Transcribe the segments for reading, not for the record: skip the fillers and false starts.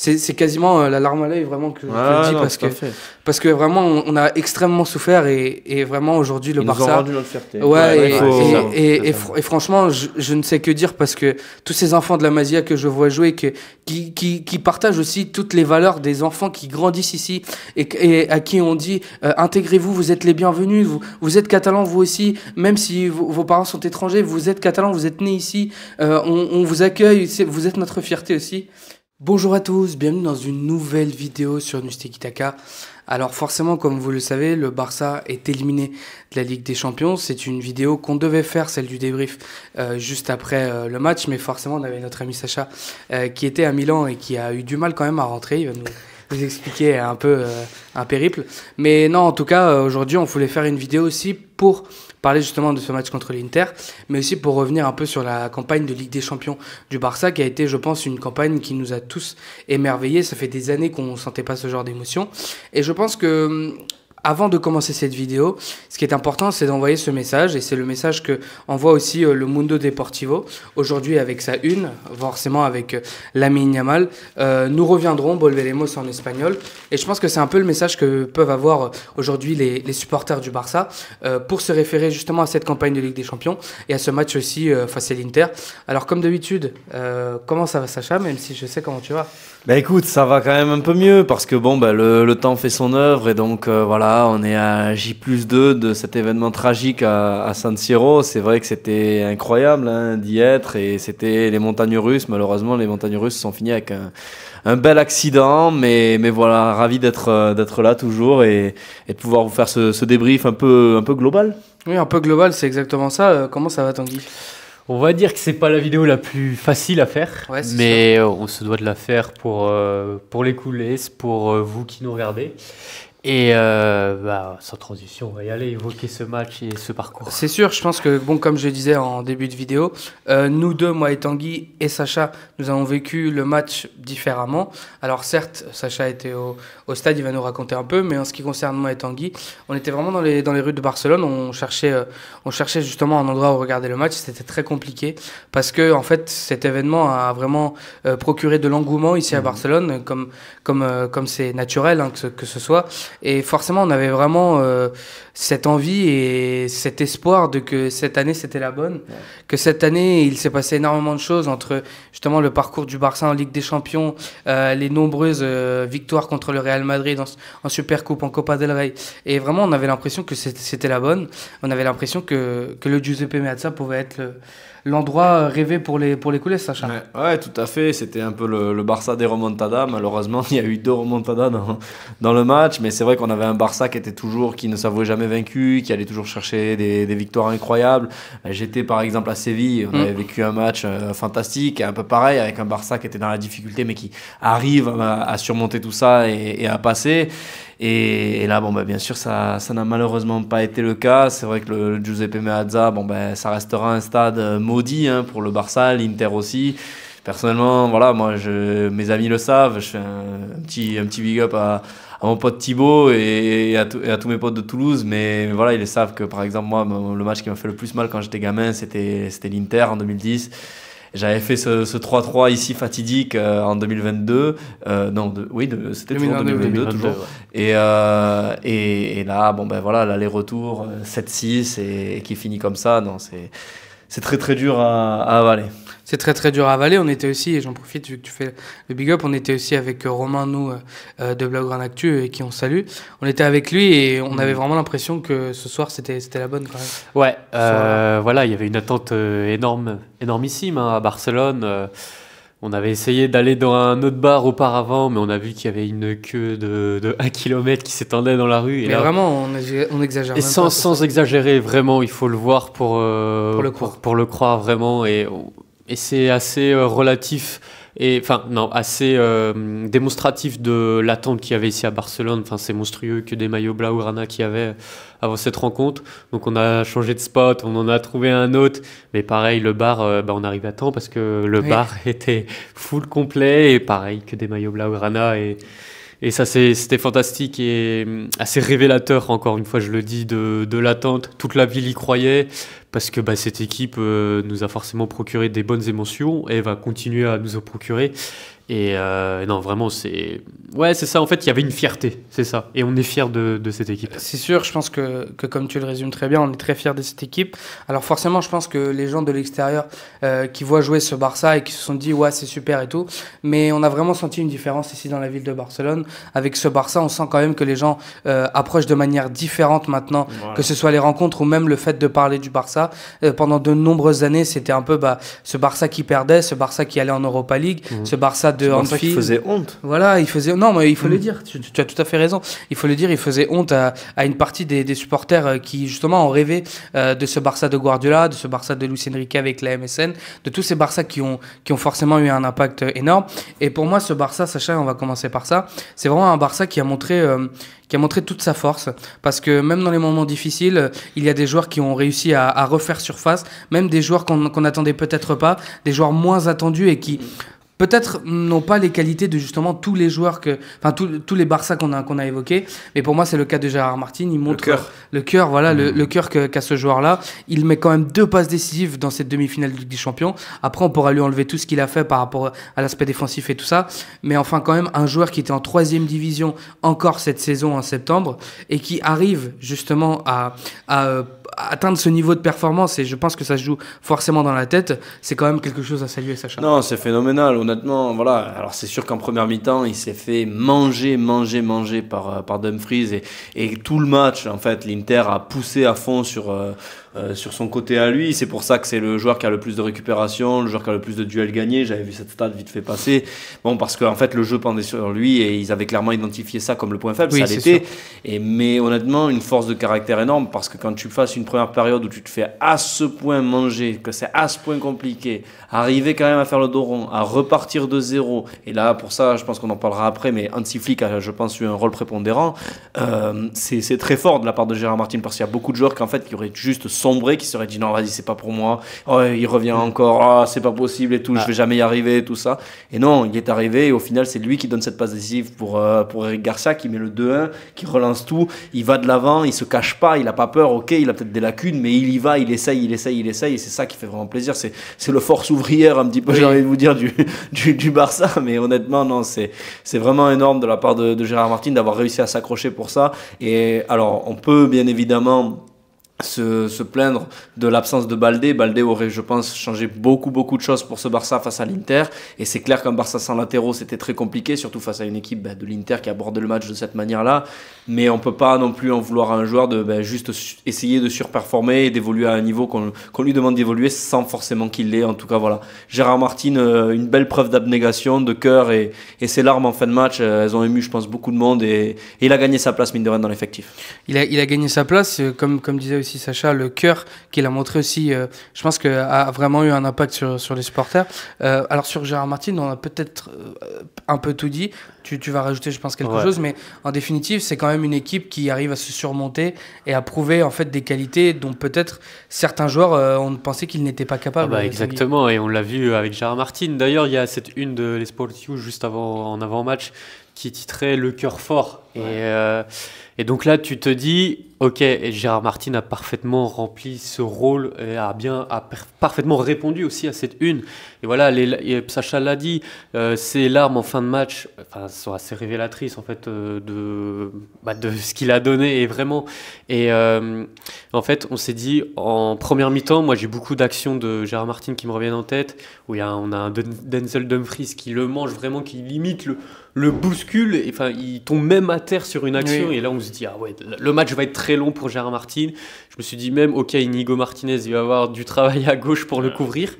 c'est quasiment la larme à l'œil vraiment que je le dis non, parce que vraiment on a extrêmement souffert et vraiment aujourd'hui le Barça nous ont rendu notre fierté. ouais, et et franchement je ne sais que dire parce que tous ces enfants de la Masia que je vois jouer qui partagent aussi toutes les valeurs des enfants qui grandissent ici et à qui on dit intégrez-vous, vous êtes les bienvenus, vous êtes catalans vous aussi, même si vos parents sont étrangers, vous êtes catalans, vous êtes nés ici, on vous accueille, vous êtes notre fierté aussi. Bonjour à tous, bienvenue dans une nouvelle vidéo sur Nustéki Taka. Alors forcément, comme vous le savez, le Barça est éliminé de la Ligue des Champions. C'est une vidéo qu'on devait faire, celle du débrief, juste après le match. Mais forcément, on avait notre ami Sacha qui était à Milan et qui a eu du mal quand même à rentrer. Il va nous expliquer un peu un périple. Mais non, en tout cas, aujourd'hui, on voulait faire une vidéo aussi pour parler justement de ce match contre l'Inter, mais aussi pour revenir un peu sur la campagne de Ligue des Champions du Barça, qui a été, je pense, une campagne qui nous a tous émerveillés. Ça fait des années qu'on ne sentait pas ce genre d'émotion. Et je pense que avant de commencer cette vidéo, ce qui est important, c'est d'envoyer ce message, et c'est le message que envoie aussi le Mundo Deportivo, aujourd'hui avec sa une, forcément avec Lamine Yamal. Nous reviendrons, volveremos en espagnol, et je pense que c'est un peu le message que peuvent avoir aujourd'hui les supporters du Barça, pour se référer justement à cette campagne de Ligue des Champions, et à ce match aussi face à l'Inter. Alors comme d'habitude, comment ça va Sacha, même si je sais comment tu vas? Bah écoute, ça va quand même un peu mieux parce que bon, bah, le temps fait son œuvre et donc voilà, on est à J+2 de cet événement tragique à San Siro. C'est vrai que c'était incroyable hein, d'y être et c'était les montagnes russes. Malheureusement, les montagnes russes sont finies avec un bel accident, mais voilà, ravi d'être là toujours et de pouvoir vous faire ce débrief un peu global. Oui, un peu global, c'est exactement ça. Comment ça va Tanguy? On va dire que c'est pas la vidéo la plus facile à faire, ouais, mais on se doit de la faire pour les coulisses, pour vous qui nous regardez. Et sans transition, on va y aller, évoquer ce match et ce parcours. C'est sûr, je pense que, bon, comme je disais en début de vidéo, nous deux, moi et Tanguy et Sacha, nous avons vécu le match différemment. Alors certes, Sacha était au stade, il va nous raconter un peu, mais en ce qui concerne moi et Tanguy, on était vraiment dans les rues de Barcelone, on cherchait justement un endroit où regarder le match, c'était très compliqué, parce que en fait, cet événement a vraiment procuré de l'engouement ici à Barcelone, comme c'est naturel hein, que ce soit. Et forcément, on avait vraiment cette envie et cet espoir de que cette année, c'était la bonne. Ouais. Que cette année, il s'est passé énormément de choses entre justement le parcours du Barça en Ligue des Champions, les nombreuses victoires contre le Real Madrid en Supercoupe, en Copa del Rey. Et vraiment, on avait l'impression que c'était la bonne. On avait l'impression que le Giuseppe Meazza pouvait être l'endroit rêvé pour les coulisses, Sacha. Ouais, tout à fait. C'était un peu le Barça des remontadas. Malheureusement, il y a eu 2 remontadas dans le match. Mais c'est vrai qu'on avait un Barça qui ne s'avouait jamais vaincu, qui allait toujours chercher des victoires incroyables. J'étais par exemple à Séville. On avait vécu un match fantastique, un peu pareil, avec un Barça qui était dans la difficulté, mais qui arrive à surmonter tout ça et à passer. Et là, bon, bah, bien sûr, ça n'a malheureusement pas été le cas. C'est vrai que le Giuseppe Meazza, bon, bah, ça restera un stade maudit hein, pour le Barça, l'Inter aussi. Personnellement, voilà, moi, mes amis le savent. Je fais un petit big up à mon pote Thibaut et à tous mes potes de Toulouse. Mais voilà, ils le savent que, par exemple, moi, le match qui m'a fait le plus mal quand j'étais gamin, c'était l'Inter en 2010. J'avais fait ce 3-3 ici fatidique en 2022. C'était toujours 2022 toujours. Ouais. Et là, bon ben voilà, l'aller-retour 7-6 et qui finit comme ça. Non, c'est très très dur à avaler. C'est très très dur à avaler. On était aussi, et j'en profite vu que tu fais le big up, on était aussi avec Romain, nous, de Blaugrana Actu, et qui on salue. On était avec lui et on avait vraiment l'impression que ce soir c'était la bonne quand même. Ouais, voilà, il y avait une attente énormissime hein, à Barcelone. On avait essayé d'aller dans un autre bar auparavant, mais on a vu qu'il y avait une queue de 1 km qui s'étendait dans la rue. Et mais là, vraiment, on exagère. Et sans exagérer, vraiment, il faut le voir pour le croire vraiment. Et c'est assez relatif, assez démonstratif de l'attente qu'il y avait ici à Barcelone. Enfin, c'est monstrueux que des maillots Blaugrana qu'il y avait avant cette rencontre. Donc on a changé de spot, on en a trouvé un autre. Mais pareil, le bar, on arrive à temps parce que le bar était full complet. Et pareil, que des maillots Blaugrana. Et ça, c'était fantastique et assez révélateur, encore une fois, je le dis, de l'attente. Toute la ville y croyait parce que cette équipe nous a forcément procuré des bonnes émotions et va continuer à nous en procurer. Et non, vraiment, c'est ça. En fait, il y avait une fierté, c'est ça. Et on est fiers de cette équipe. C'est sûr, je pense que comme tu le résumes très bien, on est très fiers de cette équipe. Alors forcément, je pense que les gens de l'extérieur qui voient jouer ce Barça et qui se sont dit ouais, c'est super et tout, mais on a vraiment senti une différence ici dans la ville de Barcelone. Avec ce Barça, on sent quand même que les gens approchent de manière différente maintenant, voilà. Que ce soit les rencontres ou même le fait de parler du Barça. Pendant de nombreuses années, c'était un peu ce Barça qui perdait, ce Barça qui allait en Europa League, ce Barça de Anfield. Qui faisait honte. Voilà, il faisait. Non, mais il faut le dire. Tu as tout à fait raison. Il faut le dire. Il faisait honte à une partie des supporters qui justement ont rêvé de ce Barça de Guardiola, de ce Barça de Luis Enrique avec la MSN, de tous ces Barça qui ont forcément eu un impact énorme. Et pour moi, ce Barça, Sacha, on va commencer par ça. C'est vraiment un Barça qui a montré toute sa force, parce que même dans les moments difficiles, il y a des joueurs qui ont réussi à refaire surface, même des joueurs qu'on n'attendait peut-être pas, des joueurs moins attendus et qui peut-être n'ont pas les qualités de justement tous les joueurs tous les Barça qu'on a évoqués, mais pour moi c'est le cas de Gérard Martin. Il montre le cœur, voilà, le cœur qu'a ce joueur-là. Il met quand même 2 passes décisives dans cette demi-finale de Ligue des Champions. Après on pourra lui enlever tout ce qu'il a fait par rapport à l'aspect défensif et tout ça, mais enfin quand même un joueur qui était en 3e division encore cette saison en septembre et qui arrive justement à atteindre ce niveau de performance, et je pense que ça se joue forcément dans la tête. C'est quand même quelque chose à saluer, Sacha. Non, c'est phénoménal, honnêtement. Voilà. Alors c'est sûr qu'en première mi-temps, il s'est fait manger par Dumfries, et tout le match, en fait, l'Inter a poussé à fond sur son côté à lui. C'est pour ça que c'est le joueur qui a le plus de récupération, le joueur qui a le plus de duels gagnés. J'avais vu cette stat vite fait passer. Bon, parce qu'en fait, le jeu pendait sur lui et ils avaient clairement identifié ça comme le point faible. Oui, ça l'était. Mais honnêtement, une force de caractère énorme, parce que quand tu fasses une première période où tu te fais à ce point manger, que c'est à ce point compliqué, arriver quand même à faire le dos rond, à repartir de zéro. Et là, pour ça, je pense qu'on en parlera après, mais Hansi Flick a, je pense, eu un rôle prépondérant. C'est très fort de la part de Gérard Martin, parce qu'il y a beaucoup de joueurs qui auraient juste sombré, qui se seraient dit non, vas-y, c'est pas pour moi, oh, il revient encore, c'est pas possible et tout, je vais jamais y arriver, tout ça. Et non, il est arrivé, et au final, c'est lui qui donne cette passe décisive pour Eric Garcia, qui met le 2-1, qui relance tout, il va de l'avant, il se cache pas, il a pas peur, ok, il a peut-être des lacunes, mais il y va, il essaye, et c'est ça qui fait vraiment plaisir. C'est le force ouvrière, un petit peu, j'ai envie de vous dire, du Barça, mais honnêtement, non, c'est vraiment énorme de la part de Gérard Martin d'avoir réussi à s'accrocher pour ça. Et alors, on peut bien évidemment se plaindre de l'absence de Baldé. Baldé aurait, je pense, changé beaucoup de choses pour ce Barça face à l'Inter, et c'est clair qu'un Barça sans latéraux c'était très compliqué, surtout face à une équipe de l'Inter qui aborde le match de cette manière-là. Mais on peut pas non plus en vouloir à un joueur de juste essayer de surperformer et d'évoluer à un niveau qu'on lui demande d'évoluer sans forcément qu'il l'ait. En tout cas, voilà, Gérard Martin, une belle preuve d'abnégation, de cœur, et ses larmes en fin de match, elles ont ému, je pense, beaucoup de monde, et il a gagné sa place, mine de rien, dans l'effectif. Il a gagné sa place, comme disait aussi Sacha, le cœur qu'il a montré aussi, je pense qu'il a vraiment eu un impact sur les supporters. Alors sur Gérard Martin, on a peut-être un peu tout dit. Tu vas rajouter, je pense, quelque chose, mais en définitive, c'est quand même une équipe qui arrive à se surmonter et à prouver en fait des qualités dont peut-être certains joueurs on pensait qu'ils n'étaient pas capables. Exactement, et on l'a vu avec Gérard Martin. D'ailleurs, il y a cette une de l'Esportiu juste en avant-match qui titrait Le cœur fort. Et donc là, tu te dis, ok, Gérard Martin a parfaitement rempli ce rôle et a parfaitement répondu aussi à cette une. Et voilà, Sacha l'a dit, ces larmes en fin de match sont assez révélatrices en fait de ce qu'il a donné, et vraiment. Et en fait, on s'est dit, en première mi-temps, moi j'ai beaucoup d'actions de Gérard Martin qui me reviennent en tête, où on a un Denzel Dumfries qui le mange vraiment, qui limite le bouscule, et il tombe même à terre sur une action, oui. Et là on se dit, ah ouais, le match va être très long pour Gérard Martin. Je me suis dit même, ok, Inigo Martinez, il va avoir du travail à gauche pour le couvrir.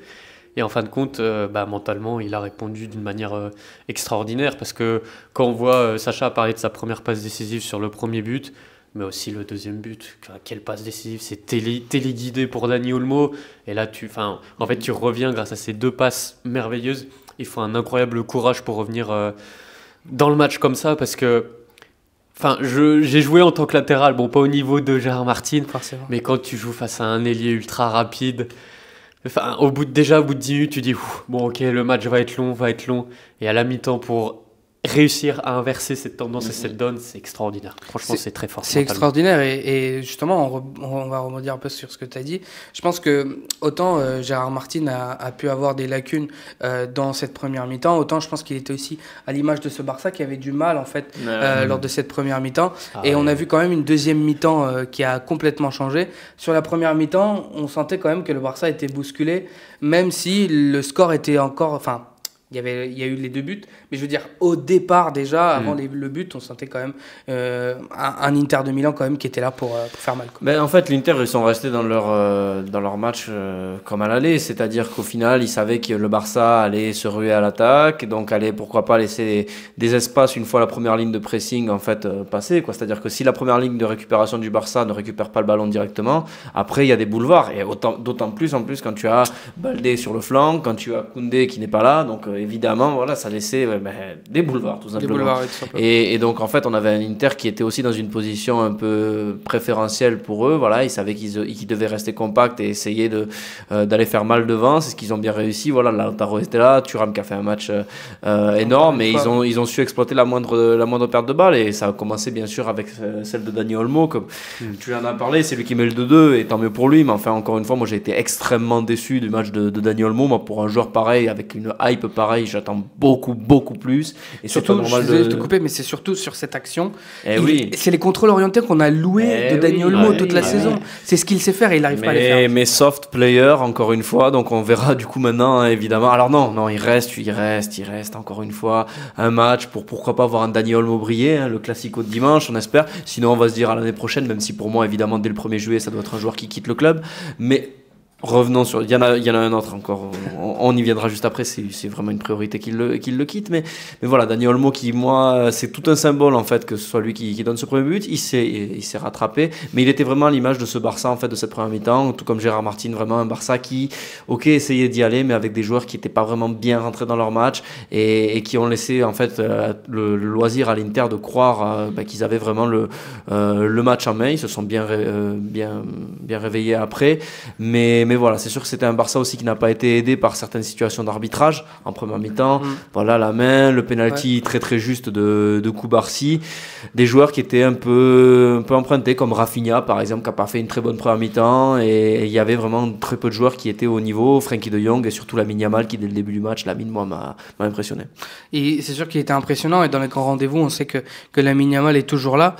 Et en fin de compte, mentalement, il a répondu d'une manière extraordinaire, parce que quand on voit Sacha parler de sa première passe décisive sur le premier but, mais aussi le deuxième but, quelle passe décisive, c'est téléguidé pour Dani Olmo, et là tu reviens grâce à ces 2 passes merveilleuses. Il faut un incroyable courage pour revenir dans le match comme ça, parce que j'ai joué en tant que latéral, bon, pas au niveau de Gérard Martin, forcément, mais quand tu joues face à un ailier ultra rapide, au bout de 10 minutes, tu dis bon, ok, le match va être long, et à la mi-temps, pour réussir à inverser cette tendance et cette donne, c'est extraordinaire. Franchement, c'est très fort. C'est extraordinaire et justement, on va rebondir un peu sur ce que tu as dit. Je pense que autant Gérard Martin a pu avoir des lacunes dans cette première mi-temps, autant je pense qu'il était aussi à l'image de ce Barça qui avait du mal en fait lors de cette première mi-temps. On a vu quand même une deuxième mi-temps qui a complètement changé. Sur la première mi-temps, on sentait quand même que le Barça était bousculé, même si le score était encore... Enfin, il y a eu les 2 buts, mais je veux dire, au départ déjà, avant le but, on sentait quand même un Inter de Milan quand même qui était là pour faire mal. En fait, l'Inter, ils sont restés dans leur match comme à l'aller, c'est-à-dire qu'au final, ils savaient que le Barça allait se ruer à l'attaque, donc allait pourquoi pas laisser des espaces une fois la première ligne de pressing en fait passer, quoi. C'est-à-dire que si la première ligne de récupération du Barça ne récupère pas le ballon directement, après il y a des boulevards, et d'autant plus en plus quand tu as Baldé sur le flanc, quand tu as Koundé qui n'est pas là, donc évidemment, voilà, ça laissait des boulevards, tout simplement. Des boulevards, tout simplement. Et donc, en fait, on avait un Inter qui était aussi dans une position un peu préférentielle pour eux. Voilà, ils savaient qu'ils devaient rester compacts et essayer d'aller faire mal devant. C'est ce qu'ils ont bien réussi. Voilà, Lautaro était là, Thuram qui a fait un match énorme, et ils ont su exploiter la moindre perte de balle. Et ça a commencé, bien sûr, avec celle de Dani Olmo. Comme tu en as parlé, c'est lui qui met le 2-2, et tant mieux pour lui. Mais enfin, encore une fois, moi, j'ai été extrêmement déçu du match de Dani Olmo. Moi, pour un joueur pareil, avec une hype pareille, j'attends beaucoup plus, et surtout, je suis désolé de te couper, mais c'est surtout sur cette action, oui. C'est les contrôles orientés qu'on a loués de Dani Olmo toute la saison. C'est ce qu'il sait faire et il n'arrive pas à les faire. Mais soft player, encore une fois, donc on verra du coup maintenant, évidemment. Alors non, il reste encore une fois un match pour pourquoi pas voir un Dani Olmo briller, le classico de dimanche, on espère. Sinon on va se dire à l'année prochaine, même si pour moi évidemment dès le 1er juillet ça doit être un joueur qui quitte le club, mais revenons sur... Il y en a un autre encore. On y viendra juste après. C'est vraiment une priorité qu'il le quitte. Mais voilà, Dani Olmo qui, moi, c'est tout un symbole, en fait, que ce soit lui qui donne ce premier but. Il s'est rattrapé. Mais il était vraiment à l'image de ce Barça, en fait, de cette première mi-temps. Tout comme Gérard Martin, vraiment un Barça qui, essayait d'y aller, mais avec des joueurs qui n'étaient pas vraiment bien rentrés dans leur match et qui ont laissé, en fait, le loisir à l'Inter de croire qu'ils avaient vraiment le match en main. Ils se sont bien réveillés après. Mais voilà, c'est sûr que c'était un Barça aussi qui n'a pas été aidé par certaines situations d'arbitrage en première mi-temps. Voilà, la main, le penalty très très juste de Koubarsi. Des joueurs qui étaient un peu empruntés, comme Rafinha par exemple, qui n'a pas fait une très bonne première mi-temps. Et il y avait vraiment très peu de joueurs qui étaient au niveau. Frenkie de Jong et surtout Lamine Yamal qui, dès le début du match, moi, m'a impressionné. Et c'est sûr qu'il était impressionnant. Et dans les grands rendez-vous, on sait que Lamine Yamal est toujours là.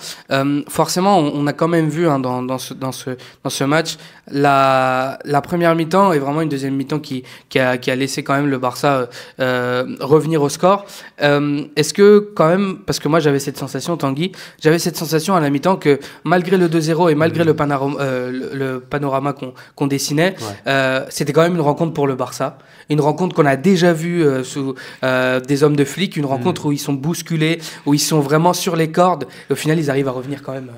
Forcément, on a quand même vu dans ce match la première mi-temps et vraiment une deuxième mi-temps qui a laissé quand même le Barça revenir au score. Est-ce que quand même, parce que moi j'avais cette sensation, Tanguy, à la mi-temps que malgré le 2-0 et malgré le panorama qu'on dessinait, c'était quand même une rencontre pour le Barça. Une rencontre qu'on a déjà vue sous des hommes de flics, une rencontre où ils sont bousculés, où ils sont vraiment sur les cordes. Et au final, ils arrivent à revenir quand même.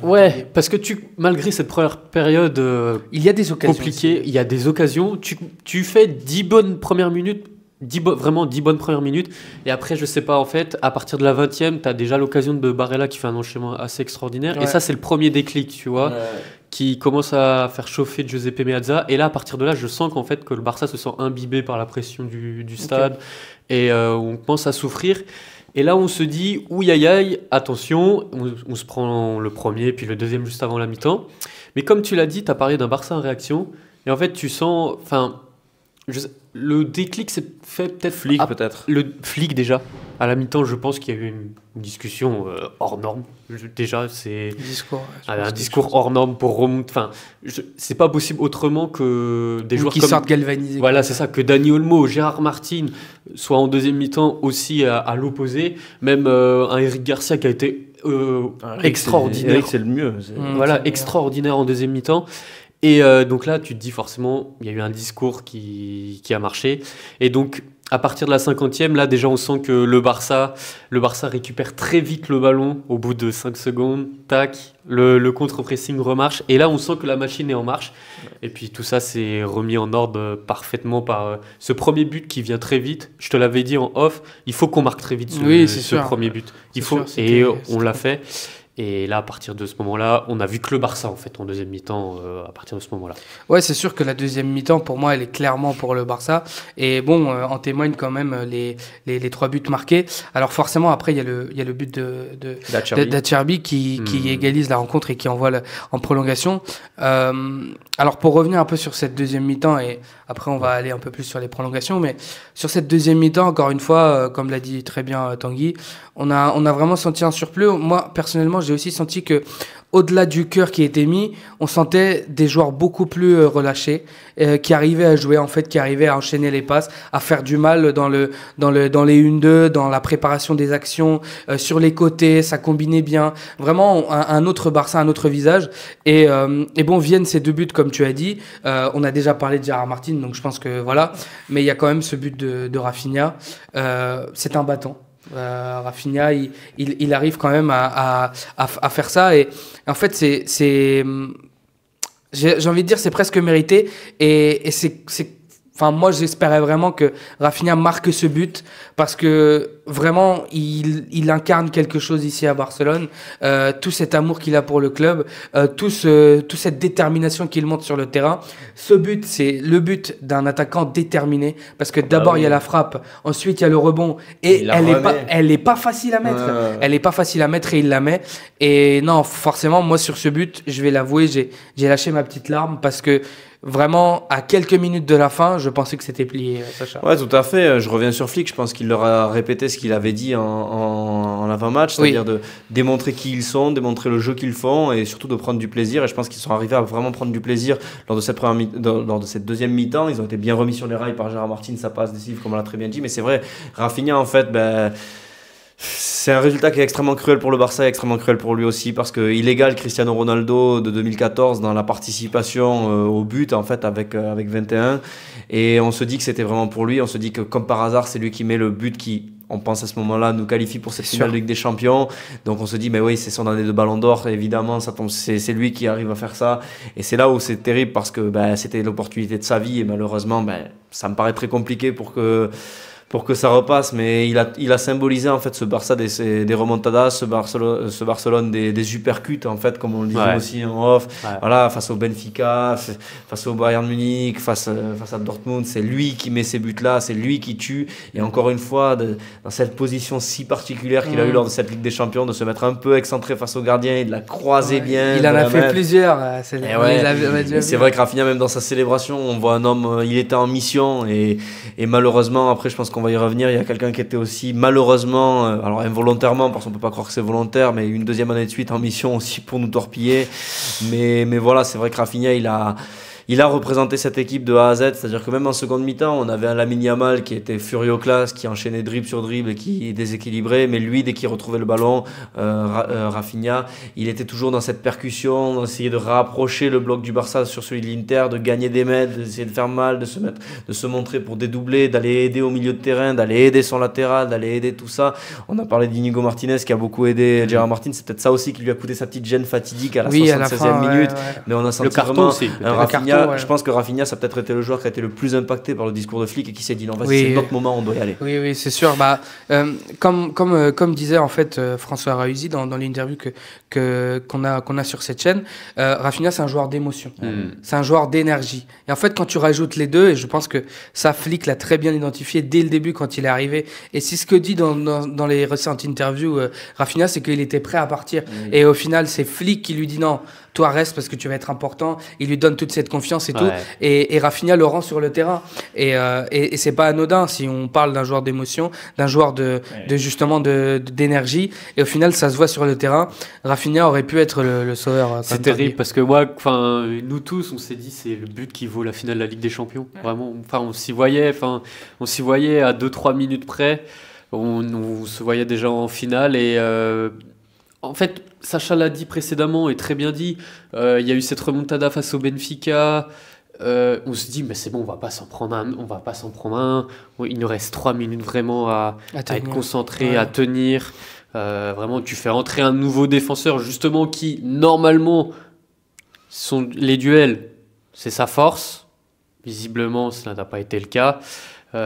Parce que malgré cette première période il y a des occasions compliquées, il y a des occasions. Tu fais 10 bonnes premières minutes, 10 bonnes premières minutes, et après, je sais pas, en fait, à partir de la 20e, tu as déjà l'occasion de Barella qui fait un enchaînement assez extraordinaire. Et ça, c'est le premier déclic, tu vois. Qui commence à faire chauffer Giuseppe Meazza, et là à partir de là je sens qu'en fait que le Barça se sent imbibé par la pression du stade, et on commence à souffrir, et là on se dit ouïe attention, on se prend le premier puis le deuxième juste avant la mi-temps, mais comme tu l'as dit, tu as parlé d'un Barça en réaction, et en fait tu sens, le déclic s'est fait peut-être le flic déjà à la mi-temps. Je pense qu'il y a eu une discussion hors norme. Déjà, c'est un discours hors norme pour remonter. Enfin, c'est pas possible autrement que des joueurs qui sortent galvanisés. Voilà, c'est ça, que Dani Olmo, Gérard Martin soient en deuxième mi-temps aussi à l'opposé. Même un Eric Garcia qui a été extraordinaire. Eric, c'est le mieux. Extraordinaire en deuxième mi-temps. Et donc là, tu te dis forcément, il y a eu un discours qui a marché. Et donc, à partir de la 50e, là, déjà, on sent que le Barça récupère très vite le ballon au bout de 5 secondes. Tac, le contre-pressing remarche. Et là, on sent que la machine est en marche. Et puis, tout ça s'est remis en ordre parfaitement par ce premier but qui vient très vite. Je te l'avais dit en off, il faut qu'on marque très vite ce premier but. On l'a fait. Et là, à partir de ce moment-là, on a vu que le Barça, en fait, en deuxième mi-temps, à partir de ce moment-là. Ouais, c'est sûr que la deuxième mi-temps, pour moi, elle est clairement pour le Barça. Et bon, en témoignent quand même les 3 buts marqués. Alors forcément, après, il y a le but d'Acerbi qui égalise la rencontre et qui envoie en prolongation. Alors pour revenir un peu sur cette deuxième mi-temps, et après on va aller un peu plus sur les prolongations, mais sur cette deuxième mi-temps, encore une fois, comme l'a dit très bien Tanguy, on a vraiment senti un surplus. Moi, personnellement, j'ai aussi senti que au-delà du cœur qui était mis, on sentait des joueurs beaucoup plus relâchés, qui arrivaient à jouer, en fait, qui arrivaient à enchaîner les passes, à faire du mal dans les 1-2, dans la préparation des actions, sur les côtés, ça combinait bien. Vraiment, un autre Barça, un autre visage. Et bon, viennent ces 2 buts, comme tu as dit. On a déjà parlé de Gérard Martin, donc je pense que voilà. Mais il y a quand même ce but de Rafinha. C'est un bâton. Rafinha, il arrive quand même à faire ça, et en fait j'ai envie de dire c'est presque mérité, et enfin moi j'espérais vraiment que Rafinha marque ce but parce que vraiment il incarne quelque chose ici à Barcelone, tout cet amour qu'il a pour le club, toute cette détermination qu'il montre sur le terrain. Ce but, c'est le but d'un attaquant déterminé, parce que d'abord il y a la frappe, ensuite il y a le rebond, et elle est pas facile à mettre. Elle est pas facile à mettre, et il la met. Et non, forcément, moi sur ce but, je vais l'avouer, j'ai lâché ma petite larme, parce que vraiment, à quelques minutes de la fin, je pensais que c'était plié, Sacha. Ouais, tout à fait. Je reviens sur Flick. Je pense qu'il leur a répété ce qu'il avait dit en avant-match, c'est-à-dire de démontrer qui ils sont, démontrer le jeu qu'ils font, et surtout de prendre du plaisir. Et je pense qu'ils sont arrivés à vraiment prendre du plaisir lors de cette deuxième mi-temps. Ils ont été bien remis sur les rails par Gérard Martin, sa passe décisive, comme on l'a très bien dit. Mais c'est vrai, Rafinha, en fait, c'est un résultat qui est extrêmement cruel pour le Barça et extrêmement cruel pour lui aussi, parce qu'il égale Cristiano Ronaldo de 2014 dans la participation au but, en fait, avec 21. Et on se dit que c'était vraiment pour lui. On se dit que comme par hasard, c'est lui qui met le but qui, on pense à ce moment-là, nous qualifie pour cette finale de Ligue des Champions. Donc on se dit, mais oui, c'est son année de Ballon d'Or, évidemment, c'est lui qui arrive à faire ça. Et c'est là où c'est terrible, parce que c'était l'opportunité de sa vie, et malheureusement, ça me paraît très compliqué pour que ça repasse. Mais il a symbolisé, en fait, ce Barça des remontadas, ce Barcelone des uppercuts, en fait, comme on le disait aussi en off. Ouais. Voilà, face au Benfica, face au Bayern Munich, face à Dortmund, c'est lui qui met ces buts-là, c'est lui qui tue. Et encore une fois, dans cette position si particulière qu'il a eu lors de cette Ligue des Champions, de se mettre un peu excentré face au gardien et de la croiser bien. Il en a fait plusieurs. C'est vrai que Rafinha, même dans sa célébration, on voit un homme, il était en mission, et malheureusement, après, je pense qu'on va y revenir, il y a quelqu'un qui était aussi malheureusement, alors involontairement, parce qu'on peut pas croire que c'est volontaire, mais une deuxième année de suite en mission aussi pour nous torpiller. Mais voilà, c'est vrai que Rafinha, il a représenté cette équipe de A à Z, c'est-à-dire que même en seconde mi-temps, on avait un Lamine Yamal qui était furio classe, qui enchaînait dribble sur dribble et qui déséquilibrait, mais lui, dès qu'il retrouvait le ballon, Rafinha, il était toujours dans cette percussion, d'essayer de rapprocher le bloc du Barça sur celui de l'Inter, de gagner des mètres, d'essayer de faire mal, de se montrer pour dédoubler, d'aller aider au milieu de terrain, d'aller aider son latéral, d'aller aider tout ça. On a parlé d'Inigo Martinez qui a beaucoup aidé Gérard Martin, c'est peut-être ça aussi qui lui a coûté sa petite gêne fatidique à la 76e minute, mais on a senti vraiment aussi, un Rafinha. Je pense que Rafinha, ça a peut-être été le joueur qui a été le plus impacté par le discours de Flick, et qui s'est dit non, c'est notre moment, on doit y aller. Oui, c'est sûr. Comme disait en fait François Arahuzi dans l'interview qu'on a sur cette chaîne, Rafinha, c'est un joueur d'émotion, c'est un joueur d'énergie. Et en fait, quand tu rajoutes les deux, et je pense que ça, Flick l'a très bien identifié dès le début quand il est arrivé, et c'est ce que dit dans les récentes interviews Rafinha, c'est qu'il était prêt à partir. Et au final, c'est Flick qui lui dit non, toi reste parce que tu vas être important. Il lui donne toute cette confiance et tout. Et Rafinha le rend sur le terrain. Et c'est pas anodin si on parle d'un joueur d'émotion, d'un joueur justement d'énergie. Et au final, ça se voit sur le terrain. Rafinha aurait pu être le sauveur. C'est terrible parce que moi, nous tous, on s'est dit c'est le but qui vaut la finale de la Ligue des Champions. Vraiment, on s'y voyait à 2-3 minutes près. On se voyait déjà en finale et en fait, Sacha l'a dit précédemment et très bien dit, il y a eu cette remontada face au Benfica, on se dit mais c'est bon, on va pas s'en prendre un, il nous reste 3 minutes vraiment à être concentré, à tenir, vraiment tu fais entrer un nouveau défenseur justement qui normalement sont les duels, c'est sa force, visiblement cela n'a pas été le cas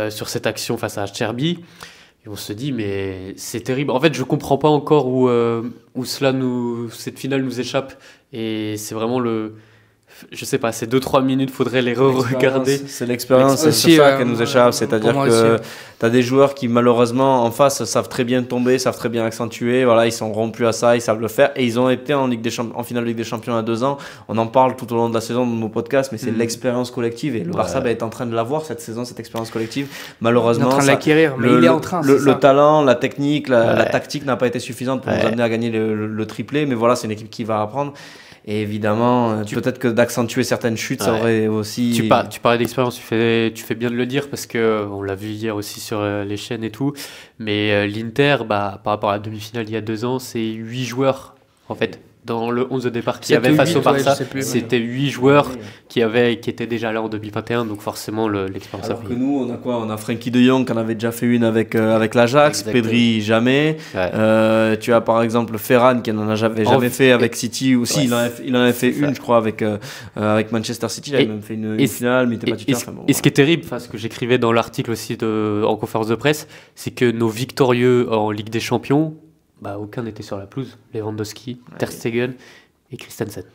sur cette action face à Acerbi. Et on se dit, mais c'est terrible. En fait, je comprends pas encore où cette finale nous échappe. Et c'est vraiment je sais pas, ces 2-3 minutes, faudrait les re-regarder. C'est l'expérience, c'est ça qu'elle nous échappe. C'est-à-dire que tu as des joueurs qui, malheureusement, en face, savent très bien tomber, savent très bien accentuer. Voilà, ils sont rompus à ça, ils savent le faire. Et ils ont été en finale de Ligue des Champions il y a 2 ans. On en parle tout au long de la saison dans nos podcasts, mais c'est l'expérience collective. Et le Barça est en train de l'avoir cette saison, cette expérience collective. Malheureusement, il est en train de l'acquérir, mais il est en train. Le talent, la technique, la tactique n'a pas été suffisante pour nous amener à gagner le triplé. Mais voilà, c'est une équipe qui va apprendre. Et évidemment, peut-être que d'accentuer certaines chutes, ça aurait aussi... Tu parlais d'expérience, tu fais bien de le dire, parce qu'on l'a vu hier aussi sur les chaînes et tout. Mais l'Inter, par rapport à la demi-finale il y a 2 ans, c'est 8 joueurs, en fait. Dans le 11 de départ qu'il y avait face au Barça, c'était 8 joueurs qui étaient déjà là en 2021, donc forcément l'expérience a pris. Alors que nous, on a quoi ? On a Frenkie de Jong qui en avait déjà fait une avec l'Ajax, Pedri jamais. Tu as par exemple Ferran qui n'en avait jamais fait avec City aussi. Il en avait fait une, je crois, avec Manchester City. Il avait même fait une finale, mais il n'était pas titulaire. Et ce qui est terrible, ce que j'écrivais dans l'article aussi en conférence de presse, c'est que nos victorieux en Ligue des Champions, aucun n'était sur la pelouse. Lewandowski, Ter Stegen et Christensen.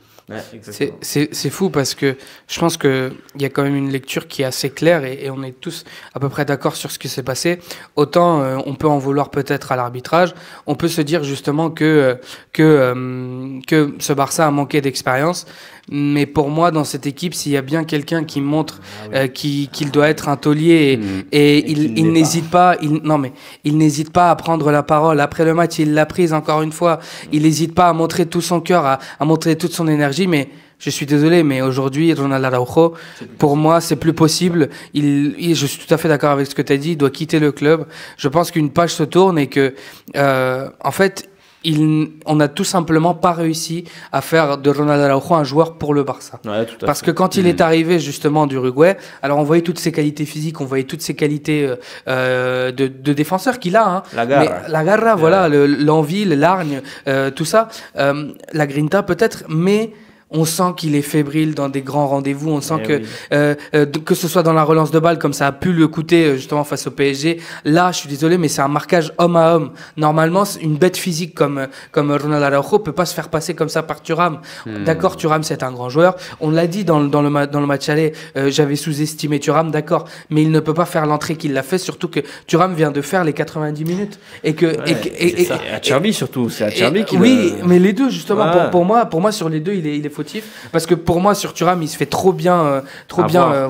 C'est fou parce que je pense qu'il y a quand même une lecture qui est assez claire et on est tous à peu près d'accord sur ce qui s'est passé. Autant on peut en vouloir peut-être à l'arbitrage, on peut se dire justement que ce Barça a manqué d'expérience. Mais pour moi, dans cette équipe, s'il y a bien quelqu'un qui montre qu'il doit être un taulier et il n'hésite pas, il n'hésite pas à prendre la parole. Après le match, il l'a prise encore une fois. Il n'hésite pas à montrer tout son cœur, à montrer toute son énergie. Mais je suis désolé, mais aujourd'hui, Ronald Araujo, pour moi, c'est plus possible. Je suis tout à fait d'accord avec ce que tu as dit. Il doit quitter le club. Je pense qu'une page se tourne et que, en fait, on n'a tout simplement pas réussi à faire de Ronald Araujo un joueur pour le Barça. Parce que quand il est arrivé justement d'Uruguay, alors on voyait toutes ses qualités physiques, on voyait toutes ses qualités de défenseur qu'il a. La garra, voilà, l'envie, le largne, tout ça. La grinta peut-être, mais... On sent qu'il est fébrile dans des grands rendez-vous. On sent que ce soit dans la relance de balle, comme ça a pu le coûter justement face au PSG. Là, je suis désolé, mais c'est un marquage homme à homme. Normalement, une bête physique comme Ronald Araujo peut pas se faire passer comme ça par Thuram. D'accord, Thuram, c'est un grand joueur. On l'a dit dans le match aller, j'avais sous-estimé Thuram, d'accord, mais il ne peut pas faire l'entrée qu'il l'a fait, surtout que Thuram vient de faire les 90 minutes. C'est Acerbi surtout, c'est Acerbi qui mais les deux, justement, pour moi, sur les deux, il est fautif, parce que pour moi sur Thuram il se fait trop bien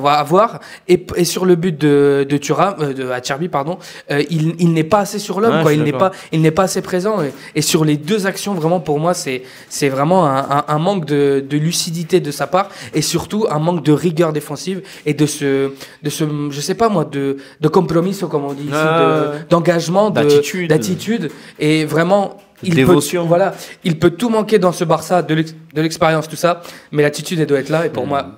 avoir et sur le but de Thuram de Acerbi il n'est pas assez sur l'homme, il n'est pas assez présent et sur les deux actions vraiment pour moi c'est vraiment un manque de lucidité de sa part et surtout un manque de rigueur défensive et de ce je sais pas moi de compromiso comme on dit ici, d'engagement, d'attitude et vraiment il peut tout manquer dans ce Barça, de l'expérience, tout ça, mais l'attitude, elle doit être là, et pour moi,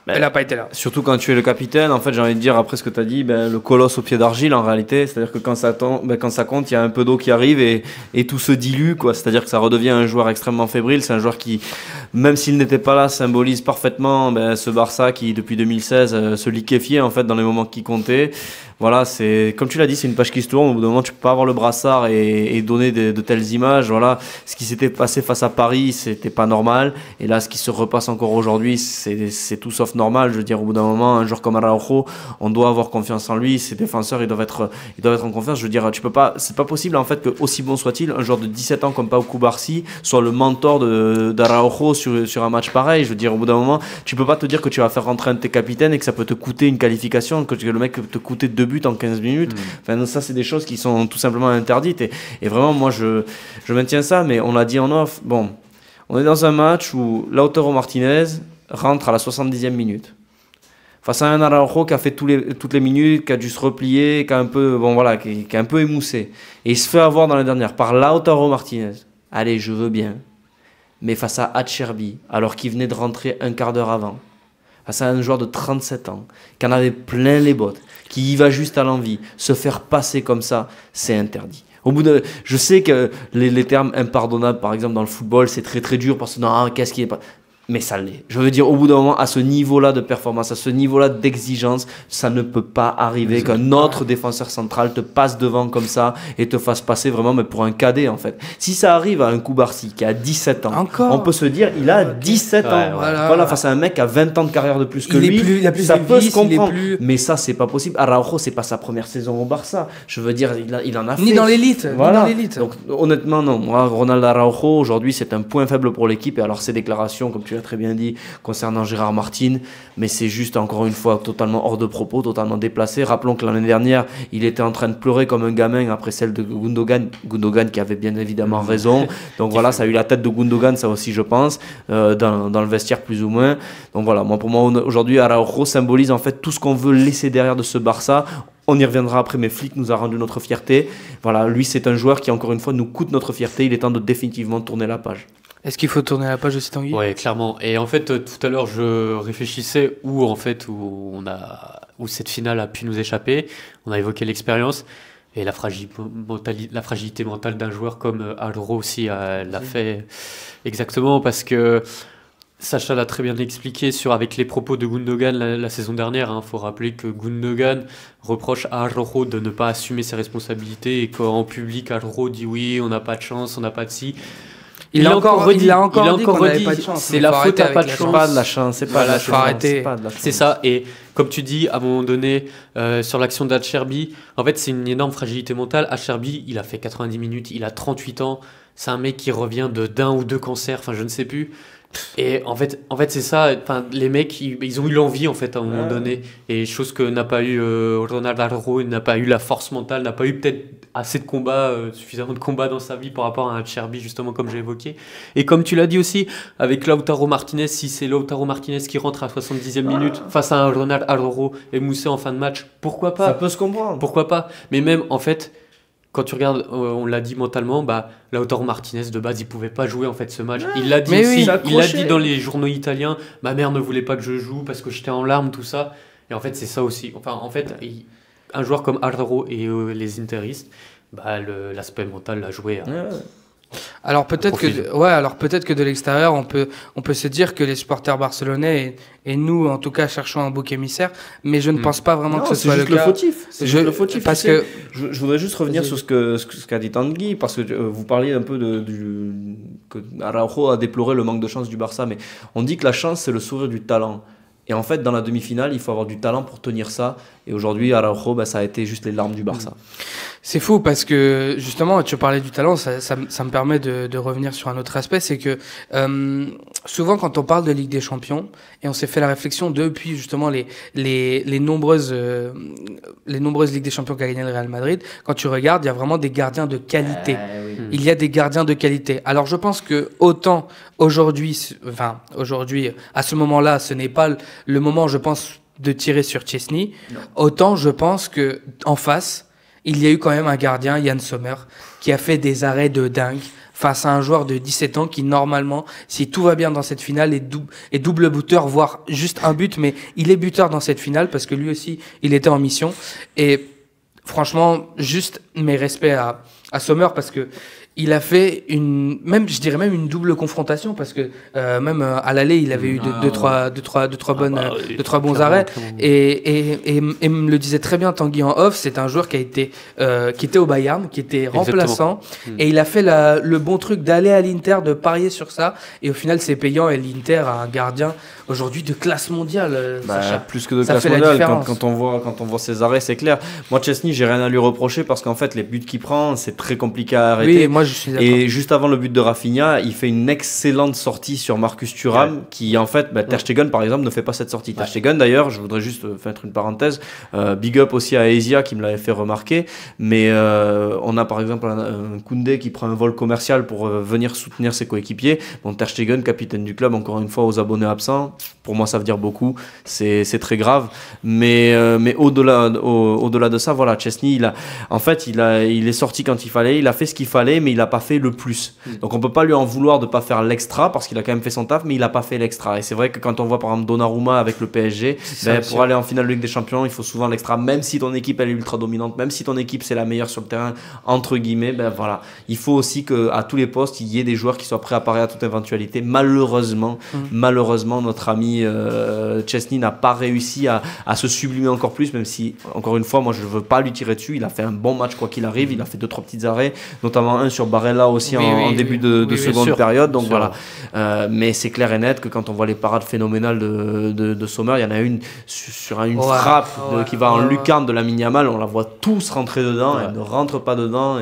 elle n'a pas été là. Surtout quand tu es le capitaine, en fait, j'ai envie de dire, après ce que tu as dit, le colosse au pied d'argile, en réalité, c'est-à-dire que quand ça compte, il y a un peu d'eau qui arrive et tout se dilue, quoi. C'est-à-dire que ça redevient un joueur extrêmement fébrile, c'est un joueur qui, même s'il n'était pas là, symbolise parfaitement ce Barça qui, depuis 2016, se liquéfiait, en fait, dans les moments qui comptaient. Voilà, c'est comme tu l'as dit, c'est une page qui se tourne. Au bout d'un moment, tu peux pas avoir le brassard et donner de telles images. Voilà, ce qui s'était passé face à Paris, c'était pas normal. Et là, ce qui se repasse encore aujourd'hui, c'est tout sauf normal. Je veux dire, au bout d'un moment, un joueur comme Araujo, on doit avoir confiance en lui. Ses défenseurs, ils doivent être en confiance. Je veux dire, c'est pas possible en fait que aussi bon soit-il, un joueur de 17 ans comme Pau Cubarsí soit le mentor d'Araujo sur un match pareil. Je veux dire, au bout d'un moment, tu peux pas te dire que tu vas faire rentrer un de tes capitaines et que ça peut te coûter une qualification, que le mec peut te coûter 2 buts en 15 minutes. Enfin, ça, c'est des choses qui sont tout simplement interdites. Et vraiment, moi, je maintiens ça, mais on l'a dit en off. Bon, on est dans un match où Lautaro Martinez rentre à la 70e minute. Face à un Araujo qui a fait toutes les minutes, qui a dû se replier, qui a un peu, qui est un peu émoussé. Et il se fait avoir dans la dernière par Lautaro Martinez. Allez, je veux bien. Mais face à Acerbi, alors qu'il venait de rentrer un quart d'heure avant. Face à un joueur de 37 ans, qui en avait plein les bottes, qui y va juste à l'envie, se faire passer comme ça, c'est interdit. Je sais que les termes impardonnables, par exemple dans le football, c'est très très dur parce que non, qu'est-ce qui est pas. Mais ça l'est. Je veux dire, au bout d'un moment, à ce niveau-là de performance, à ce niveau-là d'exigence, ça ne peut pas arriver qu'un autre défenseur central te passe devant comme ça et te fasse passer vraiment mais pour un cadet, en fait. Si ça arrive à un Koubarsi qui a 17 ans, on peut se dire, il a 17 ans. Voilà, face à un mec qui a 20 ans de carrière de plus que lui, ça peut se comprendre. Mais ça, c'est pas possible. Araujo, c'est pas sa première saison au Barça. Je veux dire, il en a fait. Ni dans l'élite. Voilà. Donc, honnêtement, non. Moi, Ronald Araujo, aujourd'hui, c'est un point faible pour l'équipe. Et alors, ses déclarations, comme tu l'as très bien dit, concernant Gérard Martin, mais c'est juste, encore une fois, totalement hors de propos, totalement déplacé. Rappelons que l'année dernière, il était en train de pleurer comme un gamin après celle de Gundogan qui avait bien évidemment raison. Donc voilà, ça a eu la tête de Gundogan, ça aussi, je pense, dans le vestiaire plus ou moins. Donc voilà, pour moi, aujourd'hui, Araujo symbolise en fait tout ce qu'on veut laisser derrière de ce Barça. On y reviendra après, mais Flick nous a rendu notre fierté. Voilà, lui, c'est un joueur qui, encore une fois, nous coûte notre fierté. Il est temps de définitivement tourner la page. Est-ce qu'il faut tourner la page aussi, Tanguy ? Oui, clairement. Et en fait, tout à l'heure, je réfléchissais où cette finale a pu nous échapper. On a évoqué l'expérience et la fragilité mentale d'un joueur comme Araujo aussi l'a fait exactement, parce que Sacha l'a très bien expliqué avec les propos de Gundogan la saison dernière. Faut rappeler que Gundogan reproche à Araujo de ne pas assumer ses responsabilités et qu'en public, Araujo dit oui, on n'a pas de chance, on n'a pas de si. Il l'a encore redit, c'est la faute à pas de chance. Pas de la chance, c'est pas de la chance. C'est ça, et comme tu dis, à un moment donné, sur l'action d'Acherbi, en fait, c'est une énorme fragilité mentale. Acherbi, il a fait 90 minutes, il a 38 ans, c'est un mec qui revient d'un ou deux cancers, enfin, je ne sais plus. Et en fait c'est ça, les mecs ils ont eu l'envie en fait à un moment donné, et chose que n'a pas eu Ronald Araujo. Il n'a pas eu la force mentale, n'a pas eu peut-être assez de combats, suffisamment de combats dans sa vie par rapport à un Cherby, justement, comme j'ai évoqué. Et comme tu l'as dit aussi avec Lautaro Martinez, si c'est Lautaro Martinez qui rentre à 70e minute face à un Ronald Araujo et Moussé en fin de match, pourquoi pas, ça peut se comprendre, pourquoi pas. Mais même en fait, quand tu regardes, on l'a dit mentalement, Lautaro Martinez, de base, il pouvait pas jouer en fait ce match. Il l'a dit aussi, il l'a dit dans les journaux italiens, ma mère ne voulait pas que je joue parce que j'étais en larmes, tout ça. Et en fait, c'est ça aussi. Enfin, en fait, un joueur comme Araujo et les interistes, l'aspect mental l'a joué. Alors peut-être que de l'extérieur, on peut se dire que les supporters barcelonais et nous, en tout cas, cherchons un bouc émissaire, mais je ne pense pas vraiment que ce soit le cas. C'est juste le fautif. Parce que je voudrais juste revenir sur ce qu'a dit Tanguy, parce que vous parliez un peu que Araujo a déploré le manque de chance du Barça, mais on dit que la chance, c'est le sourire du talent. Et en fait, dans la demi-finale, il faut avoir du talent pour tenir ça. Et aujourd'hui, Araujo, ça a été juste les larmes du Barça. C'est fou parce que, justement, tu parlais du talent, ça me permet de revenir sur un autre aspect. C'est que souvent, quand on parle de Ligue des Champions, et on s'est fait la réflexion depuis, justement, les nombreuses Ligues des Champions qu'a gagné le Real Madrid, quand tu regardes, il y a vraiment des gardiens de qualité. Oui. Il y a des gardiens de qualité. Alors, je pense que autant aujourd'hui, à ce moment-là, ce n'est pas le moment, je pense, de tirer sur Chesney. Non. Autant, je pense que en face, il y a eu quand même un gardien, Yann Sommer, qui a fait des arrêts de dingue face à un joueur de 17 ans qui, normalement, si tout va bien dans cette finale, est double buteur, voire juste un but, mais il est buteur dans cette finale parce que lui aussi, il était en mission. Et franchement, juste mes respects à Sommer parce que il a fait je dirais même une double confrontation parce que même à l'aller il avait eu deux trois bons arrêts et me le disait très bien Tanguy en off, c'est un joueur qui était au Bayern, qui était remplaçant. Et il a fait le bon truc d'aller à l'Inter, de parier sur ça, et au final c'est payant, et l'Inter a un gardien aujourd'hui de classe mondiale. Plus que de classe mondiale, quand on voit ses arrêts, c'est clair. Moi, Chesney, j'ai rien à lui reprocher parce qu'en fait les buts qu'il prend, c'est très compliqué à arrêter. Oui, moi je suis d'accord. Et juste avant le but de Rafinha, il fait une excellente sortie sur Marcus Thuram, qui en fait, Ter Stegen par exemple ne fait pas cette sortie. Ter Stegen d'ailleurs, je voudrais juste faire une parenthèse, big up aussi à Ezia qui me l'avait fait remarquer, mais on a par exemple un Koundé qui prend un vol commercial pour venir soutenir ses coéquipiers. Ter Stegen, capitaine du club, encore une fois aux abonnés absents, pour moi ça veut dire beaucoup, c'est très grave, mais au-delà de ça, voilà, Szczęsny, il est sorti quand il fallait, il a fait ce qu'il fallait, mais il n'a pas fait le plus. Donc on peut pas lui en vouloir de pas faire l'extra, parce qu'il a quand même fait son taf, mais il n'a pas fait l'extra. Et c'est vrai que quand on voit par exemple Donnarumma avec le PSG, pour aller en finale de Ligue des Champions, il faut souvent l'extra, même si ton équipe elle est ultra dominante, même si ton équipe c'est la meilleure sur le terrain, entre guillemets, voilà, il faut aussi qu'à tous les postes, il y ait des joueurs qui soient prêts à parer à toute éventualité. Malheureusement, notre ami Szczęsny n'a pas réussi à se sublimer encore plus, même si, encore une fois, moi je ne veux pas lui tirer dessus. Il a fait un bon match quoi qu'il arrive, il a fait 2-3 petits arrêts, notamment un sur Barella aussi en début de seconde période, donc voilà. Mais c'est clair et net que quand on voit les parades phénoménales de Sommer, il y en a une sur une frappe qui va en lucarne de Lamine Yamal, on la voit tous rentrer dedans, elle ne rentre pas dedans.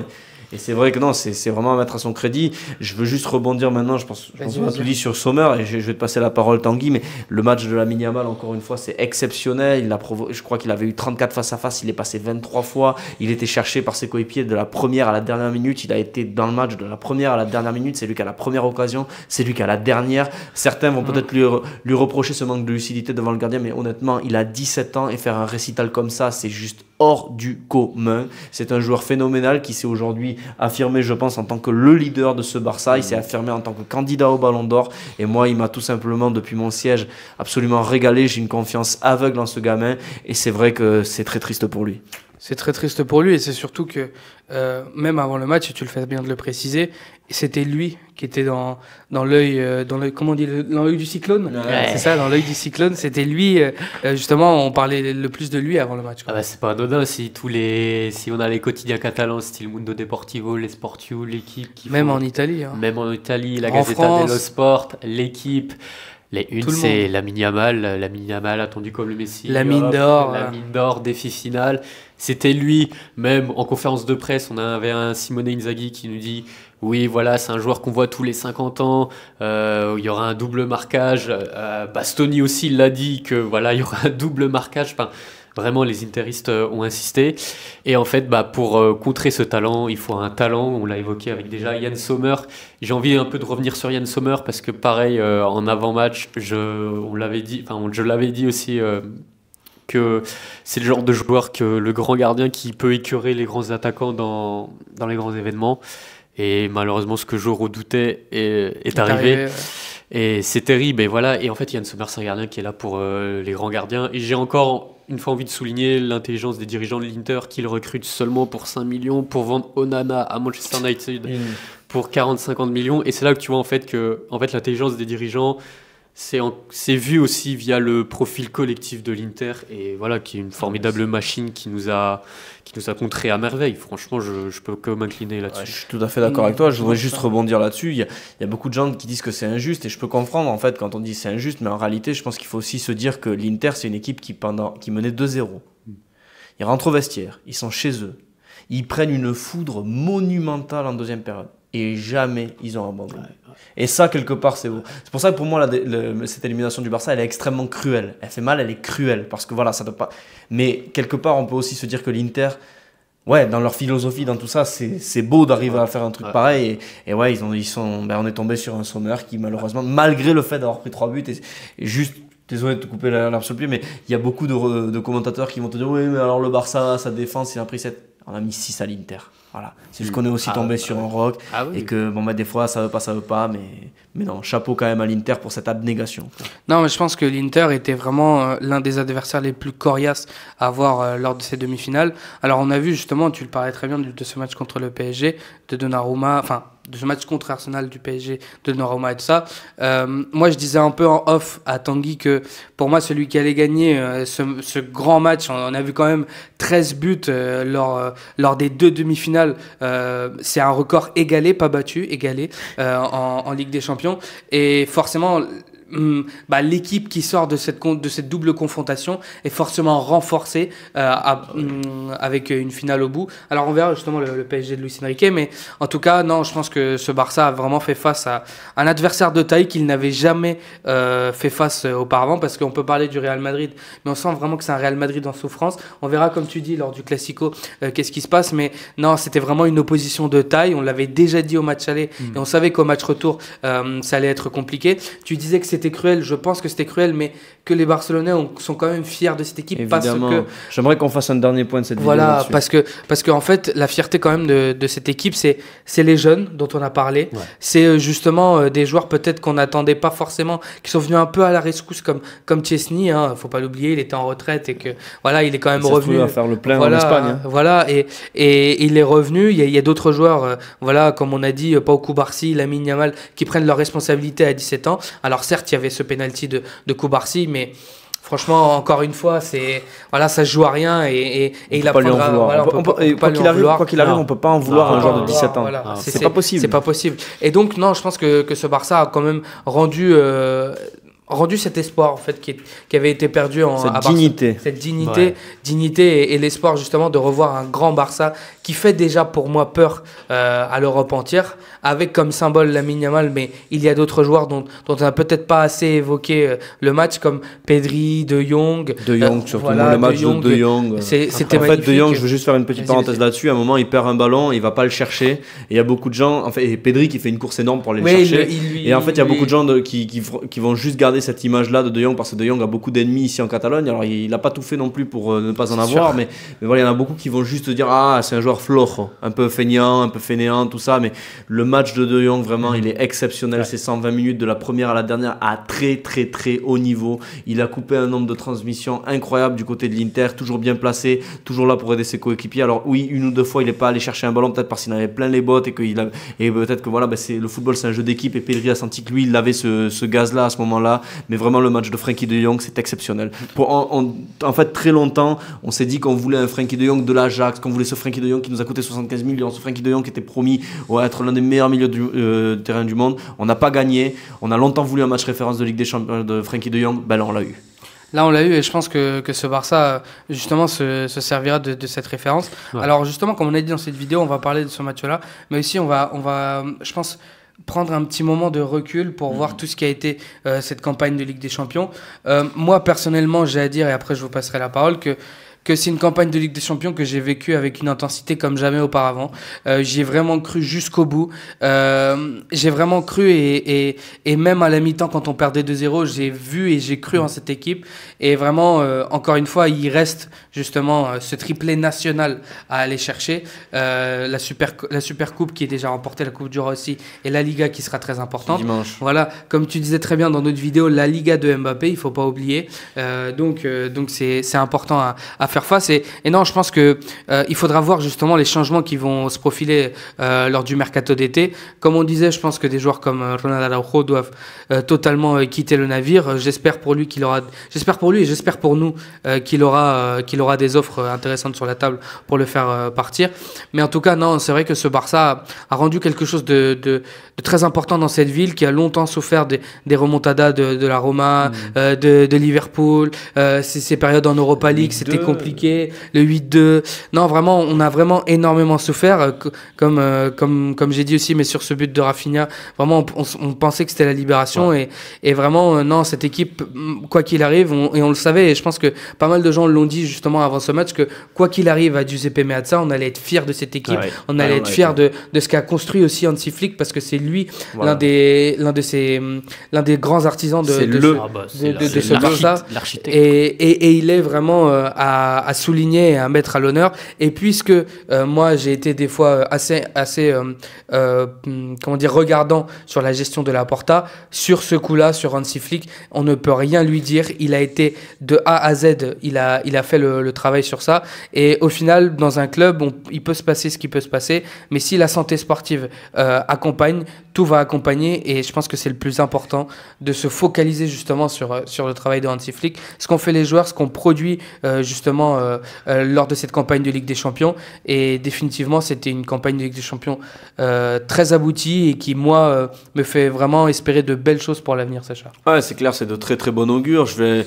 Et c'est vrai que non, c'est vraiment à mettre à son crédit. Je veux juste rebondir maintenant, je pense qu'on a tout dit sur Sommer, et je vais te passer la parole Tanguy, mais le match de Lamine Yamal, encore une fois, c'est exceptionnel. Je crois qu'il avait eu 34 face à face, il est passé 23 fois, il était cherché par ses coéquipiers de la première à la dernière minute, il a été dans le match de la première à la dernière minute, c'est lui qui a la première occasion, c'est lui qui a la dernière. Certains vont peut-être lui reprocher ce manque de lucidité devant le gardien, mais honnêtement, il a 17 ans et faire un récital comme ça, c'est juste hors du commun. C'est un joueur phénoménal qui s'est aujourd'hui affirmé, je pense, en tant que le leader de ce Barça. Il s'est affirmé en tant que candidat au Ballon d'Or. Et moi, il m'a tout simplement, depuis mon siège, absolument régalé. J'ai une confiance aveugle en ce gamin. Et c'est vrai que c'est très triste pour lui. C'est très triste pour lui. Et c'est surtout que, même avant le match, et tu le fais bien de le préciser, c'était lui qui était dans l'œil, comment on dit, dans l'œil du cyclone. Ouais. C'est ça, dans l'œil du cyclone. C'était lui, justement, on parlait le plus de lui avant le match. Ah bah, c'est pas anodin si on a les quotidiens catalans, style Mundo Deportivo, les Sportiu, l'équipe. Même en Italie. Hein. Même en Italie, la Gazzetta dello Sport, l'équipe. Les une, c'est Lamine Yamal, attendu comme le Messi. La mine d'or. La mine d'or, défi final. C'était lui, même en conférence de presse, on avait un Simone Inzaghi qui nous dit « Oui, voilà, c'est un joueur qu'on voit tous les 50 ans, il y aura un double marquage. » Bastoni aussi, il l'a dit, que voilà, il y aura un double marquage. Enfin, vraiment, les interistes ont insisté. Et en fait, pour contrer ce talent, il faut un talent. On l'a évoqué avec déjà Yann Sommer. J'ai envie un peu de revenir sur Yann Sommer parce que pareil, en avant-match, je l'avais dit aussi que c'est le genre de joueur que le grand gardien qui peut écœurer les grands attaquants dans les grands événements. Et malheureusement, ce que je redoutais est arrivé. Et c'est terrible. Et voilà. Et en fait, Yann Sommer, c'est un gardien qui est là pour les grands gardiens. Et j'ai encore une fois envie de souligner l'intelligence des dirigeants de l'Inter qui le recrutent seulement pour 5 millions pour vendre Onana à Manchester United pour 40-50 millions. Et c'est là que tu vois en fait l'intelligence des dirigeants, c'est vu aussi via le profil collectif de l'Inter et voilà, qui est une formidable machine qui nous a contré à merveille. Franchement, je peux que m'incliner là-dessus. Ouais, je suis tout à fait d'accord avec toi. Je voudrais juste rebondir là-dessus. Il y a beaucoup de gens qui disent que c'est injuste et je peux comprendre en fait quand on dit c'est injuste, mais en réalité, je pense qu'il faut aussi se dire que l'Inter, c'est une équipe qui menait 2-0. Ils rentrent au vestiaire, ils sont chez eux, ils prennent une foudre monumentale en deuxième période. Et jamais ils ont abandonné. Et ça, quelque part, c'est beau. C'est pour ça que pour moi, cette élimination du Barça, elle est extrêmement cruelle. Elle fait mal, elle est cruelle. Parce que voilà, ça doit pas. Mais quelque part, on peut aussi se dire que l'Inter, dans leur philosophie, dans tout ça, c'est beau d'arriver à faire un truc pareil. Et ouais, on est tombé sur un Sommer qui, malheureusement, malgré le fait d'avoir pris 3 buts, et juste. Désolé de te couper l'herbe sur le pied, mais il y a beaucoup de commentateurs qui vont te dire oui, mais alors le Barça, sa défense, il a pris 7. On a mis 6 à l'Inter. Voilà. C'est juste qu'on est aussi tombé sur un roc et que des fois ça veut pas, mais non, chapeau quand même à l'Inter pour cette abnégation. Non, mais je pense que l'Inter était vraiment l'un des adversaires les plus coriaces à avoir lors de ces demi-finales. Alors on a vu justement, tu le parlais très bien de ce match contre le PSG, de Donnarumma, de ce match contre Arsenal du PSG, de Donnarumma et tout ça. Moi, je disais un peu en off à Tanguy que pour moi, celui qui allait gagner ce grand match, on a vu quand même 13 buts lors des 2 demi-finales. C'est un record égalé, pas battu, égalé en Ligue des Champions. Et forcément, l'équipe qui sort de cette double confrontation est forcément renforcée avec une finale au bout. Alors on verra justement le PSG de Luis Enrique, mais en tout cas non, je pense que ce Barça a vraiment fait face à un adversaire de taille qu'il n'avait jamais fait face auparavant, parce qu'on peut parler du Real Madrid, mais on sent vraiment que c'est un Real Madrid en souffrance. On verra, comme tu dis, lors du Classico qu'est-ce qui se passe, mais non, c'était vraiment une opposition de taille. On l'avait déjà dit au match aller et on savait qu'au match retour ça allait être compliqué. Tu disais que c'était c'était cruel, je pense que c'était cruel, mais que les Barcelonais sont quand même fiers de cette équipe. Évidemment. Parce que j'aimerais qu'on fasse un dernier point de cette vidéo. Voilà, parce que en fait, la fierté quand même de cette équipe, c'est les jeunes dont on a parlé. Ouais. C'est justement des joueurs peut-être qu'on n'attendait pas forcément, qui sont venus un peu à la rescousse comme Chesney. Hein, faut pas l'oublier, il était en retraite et que voilà, il est quand même revenu. À faire le plein voilà, en Espagne. Hein. Voilà, et il est revenu. Il y a d'autres joueurs, voilà, comme on a dit, Pau Cubarsí, Lamine Yamal, qui prennent leurs responsabilités à 17 ans. Alors certes, il y avait ce penalty de Cubarsí, mais franchement, encore une fois, voilà, ça se joue à rien et il apprendra. Voilà, quoi qu'il arrive, on peut pas en vouloir à un joueur de 17 ans. Voilà. C'est pas possible. C'est pas possible. Et donc, non, je pense que ce Barça a quand même rendu cet espoir en fait qui avait été perdu cette dignité et l'espoir justement de revoir un grand Barça qui fait déjà pour moi peur à l'Europe entière, avec comme symbole Lamine Yamal, mais il y a d'autres joueurs dont on n'a peut-être pas assez évoqué le match, comme Pedri, De Jong. Surtout le match de De Jong. C'était en fait, magnifique. De Jong, je veux juste faire une petite parenthèse là-dessus. À un moment, il perd un ballon, il va pas le chercher. Et il y a beaucoup de gens, en fait, et Pedri qui fait une course énorme pour aller le chercher. Et en fait, il y a beaucoup de gens qui vont juste garder cette image-là de De Jong, parce que De Jong a beaucoup d'ennemis ici en Catalogne. Alors, il n'a pas tout fait non plus pour ne pas en avoir, mais voilà, il y en a beaucoup qui vont juste dire c'est un joueur flojo, un peu feignant, un peu fainéant, tout ça. Mais le match de De Jong, vraiment, il est exceptionnel. C'est 120 minutes de la première à la dernière à très, très, très haut niveau. Il a coupé un nombre de transmissions incroyable du côté de l'Inter, toujours bien placé, toujours là pour aider ses coéquipiers. Alors, oui, une ou deux fois, il n'est pas allé chercher un ballon, peut-être parce qu'il avait plein les bottes et peut-être que voilà, le football, c'est un jeu d'équipe. Et Pedri a senti que lui, il avait ce gaz-là à ce moment-là. Mais vraiment, le match de Frenkie de Jong, c'est exceptionnel. En fait, très longtemps, on s'est dit qu'on voulait un Frenkie de Jong de l'Ajax, qu'on voulait ce Frenkie de Jong qui nous a coûté 75 millions, ce Frenkie de Jong qui était promis à être l'un des meilleurs milieux du terrain du monde. On n'a pas gagné. On a longtemps voulu un match référence de Ligue des Champions de Frenkie de Jong. Là, on l'a eu. Là, on l'a eu et je pense que ce Barça, justement, se servira de cette référence. Ouais. Alors, justement, comme on a dit dans cette vidéo, on va parler de ce match-là, mais aussi on va, je pense, prendre un petit moment de recul pour voir tout ce qui a été cette campagne de Ligue des Champions. Moi, personnellement, j'ai à dire, et après je vous passerai la parole, que c'est une campagne de Ligue des Champions que j'ai vécue avec une intensité comme jamais auparavant. J'y ai vraiment cru jusqu'au bout. J'ai vraiment cru et même à la mi-temps, quand on perdait 2-0, j'ai vu et j'ai cru en cette équipe. Et vraiment, encore une fois, il reste justement ce triplé national à aller chercher. La super coupe qui est déjà remportée, la Coupe du Roi aussi, et la Liga qui sera très importante. Dimanche. Voilà, comme tu disais très bien dans notre vidéo, la Liga de Mbappé, il ne faut pas oublier. Donc c'est important à faire face et non, je pense que il faudra voir justement les changements qui vont se profiler lors du mercato d'été. Comme on disait, je pense que des joueurs comme Ronald Araujo doivent totalement quitter le navire. J'espère pour lui et j'espère pour nous qu'il aura des offres intéressantes sur la table pour le faire partir. Mais en tout cas, non, c'est vrai que ce Barça a rendu quelque chose de très important dans cette ville qui a longtemps souffert des remontadas de la Roma, de Liverpool, ces périodes en Europa League, c'était compliqué. Le 8-2. Non, vraiment, on a vraiment énormément souffert. Comme j'ai dit aussi, mais sur ce but de Rafinha, vraiment, on pensait que c'était la libération. Ouais. Et vraiment, non, cette équipe, quoi qu'il arrive, on le savait. Et je pense que pas mal de gens l'ont dit justement avant ce match, que quoi qu'il arrive à Giuseppe Meazza, on allait être fiers de cette équipe. On allait être fiers de ce qu'a construit aussi Hansi Flick, parce que c'est lui l'un des grands artisans de ce Barça. Et il est vraiment à souligner et à mettre à l'honneur. Et puisque moi j'ai été des fois assez regardant sur la gestion de la Porta, sur ce coup-là, sur Hansi Flick, on ne peut rien lui dire. Il a été de A à Z, il a fait le travail sur ça. Et au final, dans un club, il peut se passer ce qui peut se passer, mais si la santé sportive accompagne, tout va accompagner. Et je pense que c'est le plus important de se focaliser justement sur le travail de Hansi Flick, ce qu'ont fait les joueurs, ce qu'on produit justement lors de cette campagne de Ligue des Champions. Et définitivement, c'était une campagne de Ligue des Champions très aboutie et qui, moi, me fait vraiment espérer de belles choses pour l'avenir, Sacha. Ouais, c'est clair, c'est de très très bon augure. Je vais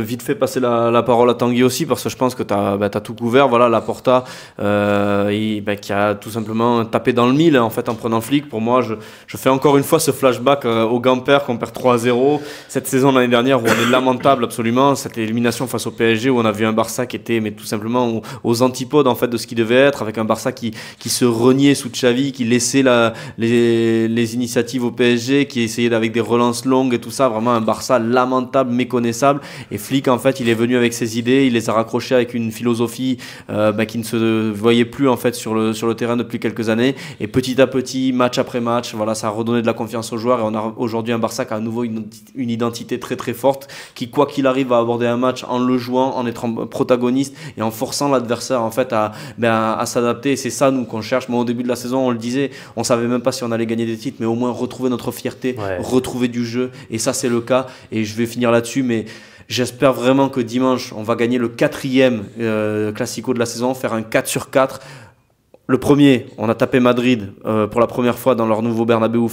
vite fait passer la parole à Tanguy aussi, parce que je pense que tu as tout couvert. Voilà, Laporta qui a tout simplement tapé dans le mille en fait en prenant Flick. Pour moi, je fais encore une fois ce flashback au Gamper qu'on perd 3-0 cette saison l'année dernière, où on est lamentable absolument. Cette élimination face au PSG, où on a vu un Barça qui était mais tout simplement aux antipodes en fait de ce qui devait être, avec un Barça qui se reniait sous Xavi, qui laissait les initiatives au PSG, qui essayait avec des relances longues et tout ça, vraiment un Barça lamentable, méconnaissable. Et Flick en fait il est venu avec ses idées, il les a raccrochées avec une philosophie qui ne se voyait plus en fait sur le terrain depuis quelques années, et petit à petit, match après match, voilà, ça a redonné de la confiance aux joueurs, et on a aujourd'hui un Barça qui a à nouveau une identité très très forte, qui quoi qu'il arrive va aborder un match en le jouant, en étant protagoniste et en forçant l'adversaire en fait à s'adapter. Et c'est ça nous qu'on cherche. Moi au début de la saison on le disait, on savait même pas si on allait gagner des titres, mais au moins retrouver notre fierté, retrouver du jeu, et ça c'est le cas. Et je vais finir là-dessus, mais j'espère vraiment que dimanche on va gagner le 4e classico de la saison, faire un 4/4. Le premier, on a tapé Madrid pour la première fois dans leur nouveau Bernabéu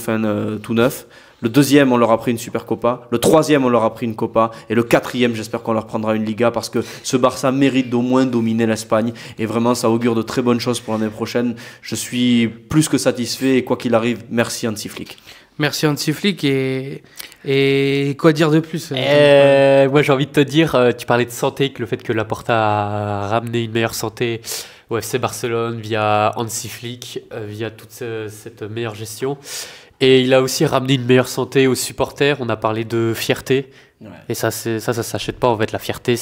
tout neuf. Le deuxième, on leur a pris une Super Copa. Le troisième, on leur a pris une Copa. Et le 4e, j'espère qu'on leur prendra une Liga, parce que ce Barça mérite d'au moins dominer l'Espagne. Et vraiment, ça augure de très bonnes choses pour l'année prochaine. Je suis plus que satisfait. Et quoi qu'il arrive, merci Hansi Flick. Merci Hansi Flick. Et quoi dire de plus Moi, j'ai envie de te dire, tu parlais de santé, que le fait que Laporta a ramené une meilleure santé au FC Barcelone via Hansi Flick, via toute cette meilleure gestion. Et il a aussi ramené une meilleure santé aux supporters. On a parlé de fierté. Ouais. Et ça s'achète pas en fait. La fierté,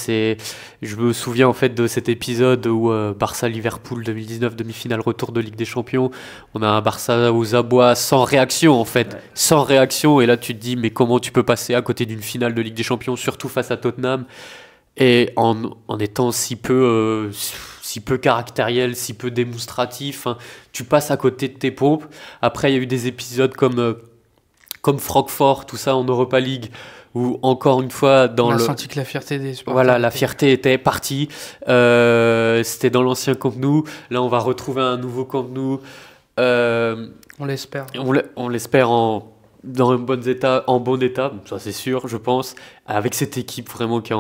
je me souviens en fait de cet épisode où Barça-Liverpool 2019, demi-finale retour de Ligue des Champions. On a un Barça aux abois sans réaction en fait, sans réaction. Et là tu te dis mais comment tu peux passer à côté d'une finale de Ligue des Champions, surtout face à Tottenham, et en étant si peu caractériel, si peu démonstratif, hein, tu passes à côté de tes pompes. Après, il y a eu des épisodes comme Francfort, tout ça en Europa League, où encore une fois, on a senti que la fierté des supporters. Voilà, la fierté était partie. C'était dans l'ancien Camp Nou. Là, on va retrouver un nouveau Camp Nou. On l'espère. On l'espère dans un bon état, ça c'est sûr, je pense, avec cette équipe vraiment qui est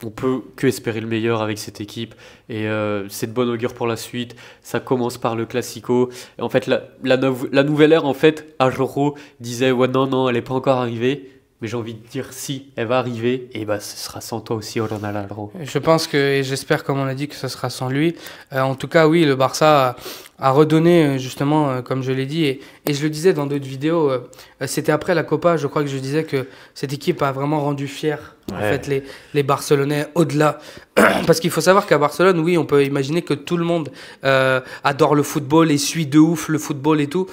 on peut que espérer le meilleur avec cette équipe, et c'est de bonne augure pour la suite. Ça commence par le Classico. Et en fait, la nouvelle ère, en fait, Ajoro disait ouais, non, elle n'est pas encore arrivée. Mais j'ai envie de dire si elle va arriver, et ce sera sans toi aussi, Ronald Alvaro. Je pense et j'espère, comme on a dit, que ce sera sans lui. En tout cas, oui, le Barça a redonné, justement, comme je l'ai dit, et je le disais dans d'autres vidéos, c'était après la Copa, je crois que je disais que cette équipe a vraiment rendu fier en fait, les Barcelonais au-delà. Parce qu'il faut savoir qu'à Barcelone, oui, on peut imaginer que tout le monde adore le football et suit de ouf le football et tout.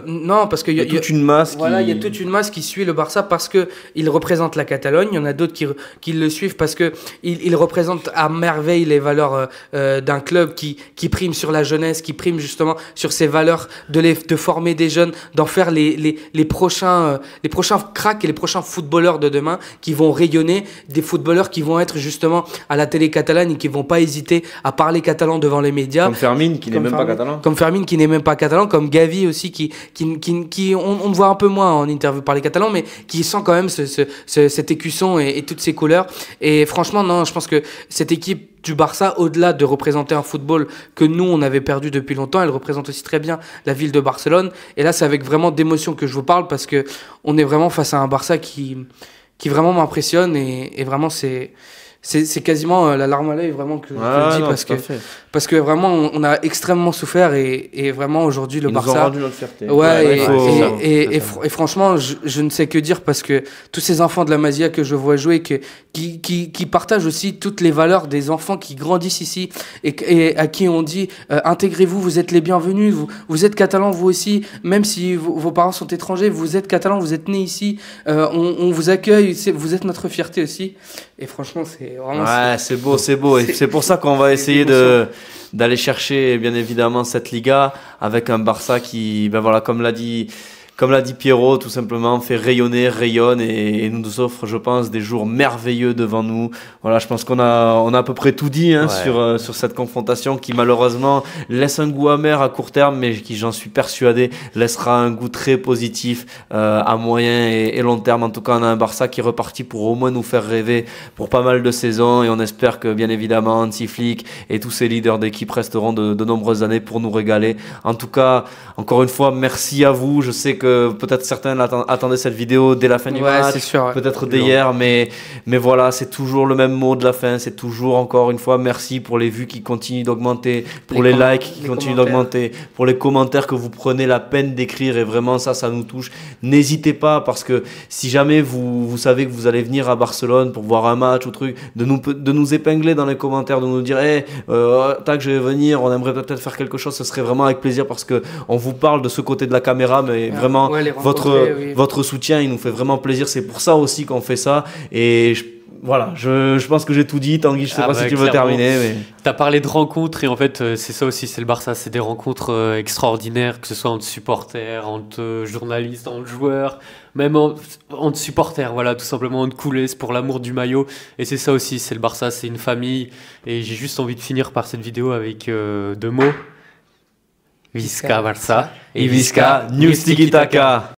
Non, parce qu'il y a toute une masse. Voilà, il y a toute une masse qui suit le Barça parce qu'il représente la Catalogne. Il y en a d'autres qui le suivent parce qu'il représente à merveille les valeurs d'un club qui prime sur la jeunesse, qui prime justement sur ces valeurs de former des jeunes, d'en faire les prochains cracks et les prochains footballeurs de demain qui vont rayonner, des footballeurs qui vont être justement à la télé catalane et qui vont pas hésiter à parler catalan devant les médias. Comme Fermin qui n'est même pas catalan. Comme Fermin qui n'est même pas catalan, comme Gavi aussi qui on voit un peu moins en interview parler catalan, mais qui sent quand même cet écusson et toutes ces couleurs. Et franchement, non, je pense que cette équipe du Barça, au-delà de représenter un football que nous on avait perdu depuis longtemps, elle représente aussi très bien la ville de Barcelone. Et là, c'est avec vraiment d'émotion que je vous parle, parce que on est vraiment face à un Barça qui vraiment m'impressionne, et vraiment c'est quasiment la larme à l'œil vraiment que je le dis, parce que vraiment on a extrêmement souffert, et vraiment aujourd'hui le Barça nous ont rendu notre fierté. Et franchement je ne sais que dire, parce que tous ces enfants de la Masia que je vois jouer, qui partagent aussi toutes les valeurs des enfants qui grandissent ici, et à qui on dit intégrez-vous, vous êtes les bienvenus, vous êtes catalans vous aussi, même si vos parents sont étrangers, vous êtes catalans, vous êtes nés ici, on vous accueille, vous êtes notre fierté aussi. Et franchement c'est vraiment c'est beau. Et c'est pour ça qu'on va essayer d'aller chercher bien évidemment cette Liga, avec un Barça qui, comme l'a dit Pierrot, tout simplement rayonne et nous offre, je pense, des jours merveilleux devant nous. Voilà, je pense qu'on a à peu près tout dit sur cette confrontation qui malheureusement laisse un goût amer à court terme, mais qui, j'en suis persuadé, laissera un goût très positif à moyen et long terme. En tout cas, on a un Barça qui est reparti pour au moins nous faire rêver pour pas mal de saisons, et on espère que bien évidemment Hansi Flick et tous ces leaders d'équipe resteront de nombreuses années pour nous régaler. En tout cas, encore une fois, merci à vous. Je sais que que peut-être certains attendaient cette vidéo dès la fin du match, peut-être dès hier, mais voilà, c'est toujours le même mot de la fin, c'est toujours encore une fois merci pour les vues qui continuent d'augmenter, pour les likes qui continuent d'augmenter, pour les commentaires que vous prenez la peine d'écrire, et vraiment ça nous touche. N'hésitez pas, parce que si jamais vous savez que vous allez venir à Barcelone pour voir un match ou truc, de nous épingler dans les commentaires, de nous dire hey, tac, je vais venir, on aimerait peut-être faire quelque chose, ce serait vraiment avec plaisir, parce que on vous parle de ce côté de la caméra, mais vraiment votre soutien il nous fait vraiment plaisir, c'est pour ça aussi qu'on fait ça. Et voilà, je pense que j'ai tout dit. Tanguy, je sais pas si tu veux terminer. Mais... Tu as parlé de rencontres, et en fait, c'est ça aussi, c'est le Barça. C'est des rencontres extraordinaires, que ce soit entre supporters, entre journalistes, entre joueurs, même entre supporters, voilà, tout simplement entre coulées pour l'amour du maillot. Et c'est ça aussi, c'est le Barça, c'est une famille. Et j'ai juste envie de finir par cette vidéo avec 2 mots. Visca Barça et Visca New Tiki Taka.